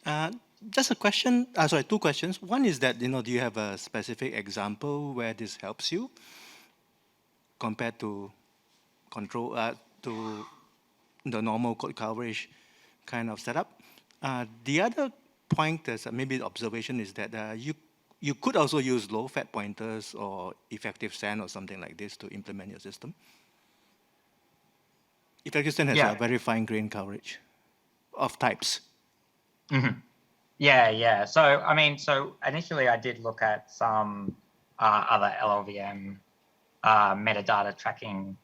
Uh, just a question, sorry, two questions. One is that, do you have a specific example where this helps you compared to control, to the normal code coverage kind of setup? The other point is maybe the observation is that you could also use low-fat pointers or effective SAN or something like this to implement your system. Effective SAN has a very fine-grained coverage of types. Mm-hmm. Yeah. So, I mean, so initially I did look at some other LLVM metadata tracking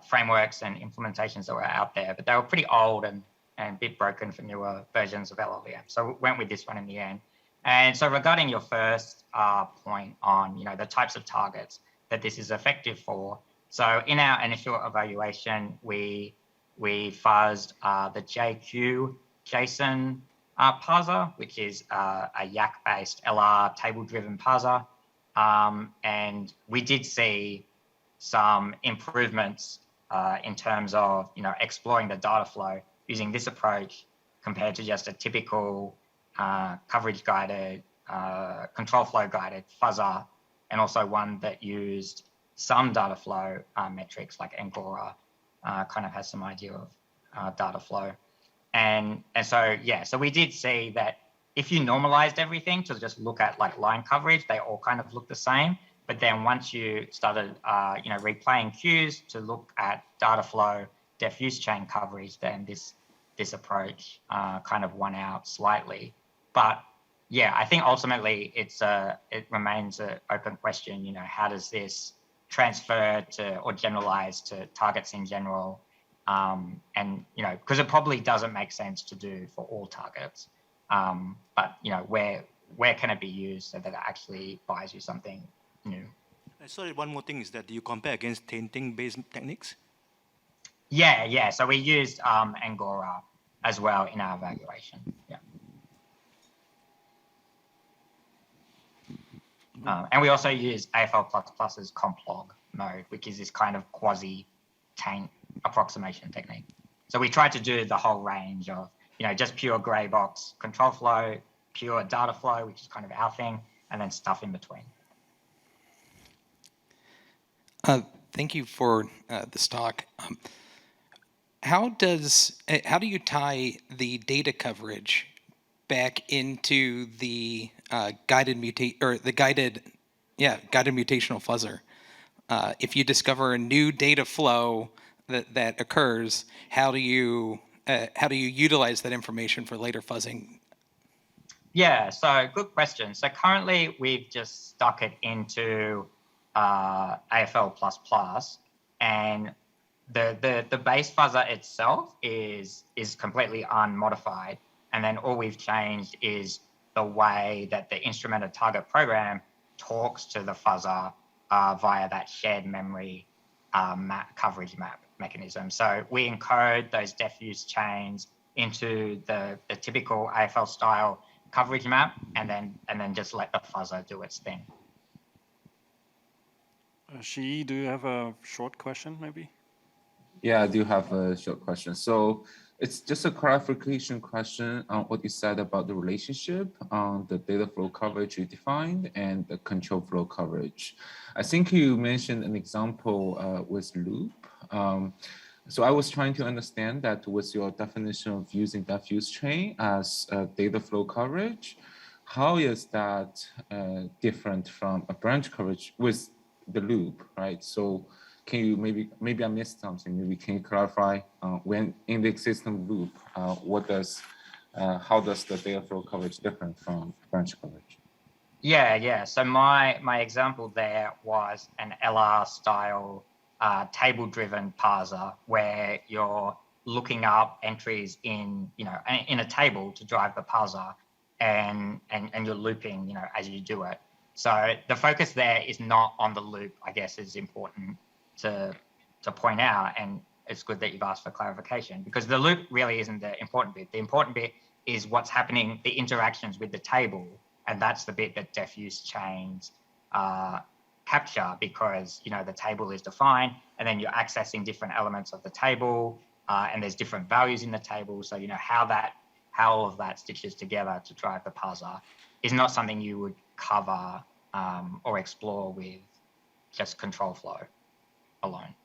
frameworks and implementations that were out there, but they were pretty old and a bit broken for newer versions of LLVM. So we went with this one in the end. And so regarding your first point on, the types of targets that this is effective for. So in our initial evaluation, we fuzzed the JQ JSON parser, which is a YAC-based LR table-driven parser. And we did see some improvements in terms of, exploring the data flow using this approach compared to just a typical coverage-guided, control flow-guided fuzzer, and also one that used some data flow metrics like Angora, kind of has some idea of data flow. And so, so we did see that if you normalized everything to just look at like line coverage, they all kind of look the same. But then once you started, replaying queues to look at data flow, diffuse chain coverage, then this approach kind of won out slightly. But yeah, I think ultimately it remains an open question. How does this transfer to or generalize to targets in general? And because it probably doesn't make sense to do for all targets. But where can it be used so that it actually buys you something new? Sorry, one more thing is that you compare against tainting-based techniques? Yeah. So we used Angora as well in our evaluation. Yeah. And we also use AFL++'s complog mode, which is this kind of quasi-taint approximation technique. So we tried to do the whole range of, just pure grey box control flow, pure data flow, which is kind of our thing, and then stuff in between. Thank you for this talk. How do you tie the data coverage back into the guided mutational fuzzer? If you discover a new data flow that occurs, how do you utilize that information for later fuzzing? Yeah, so good question. So currently we've just stuck it into AFL++, and the base fuzzer itself is completely unmodified, and then all we've changed is the way that the instrumented target program talks to the fuzzer via that shared memory coverage map mechanism. So we encode those diffuse chains into the typical AFL style coverage map, and then just let the fuzzer do its thing. Shi, do you have a short question, maybe? Yeah, I do have a short question. So it's just a clarification question on what you said about the relationship on the data flow coverage you defined and the control flow coverage. I think you mentioned an example with loop. So I was trying to understand that with your definition of using diffuse chain as data flow coverage, how is that different from a branch coverage with the loop, right? So can you maybe I missed something? Maybe can you clarify when in the existing loop, how does the data flow coverage different from branch coverage? Yeah. So my example there was an LR style table-driven parser where you're looking up entries in a table to drive the parser, and you're looping as you do it. So the focus there is not on the loop, I guess, is important to point out, and it's good that you've asked for clarification, because the loop really isn't the important bit. The important bit is what's happening, the interactions with the table, and that's the bit that diffuse chains capture, because the table is defined, and then you're accessing different elements of the table, and there's different values in the table. So how how all of that stitches together to drive the parser is not something you would cover or explore with just control flow alone.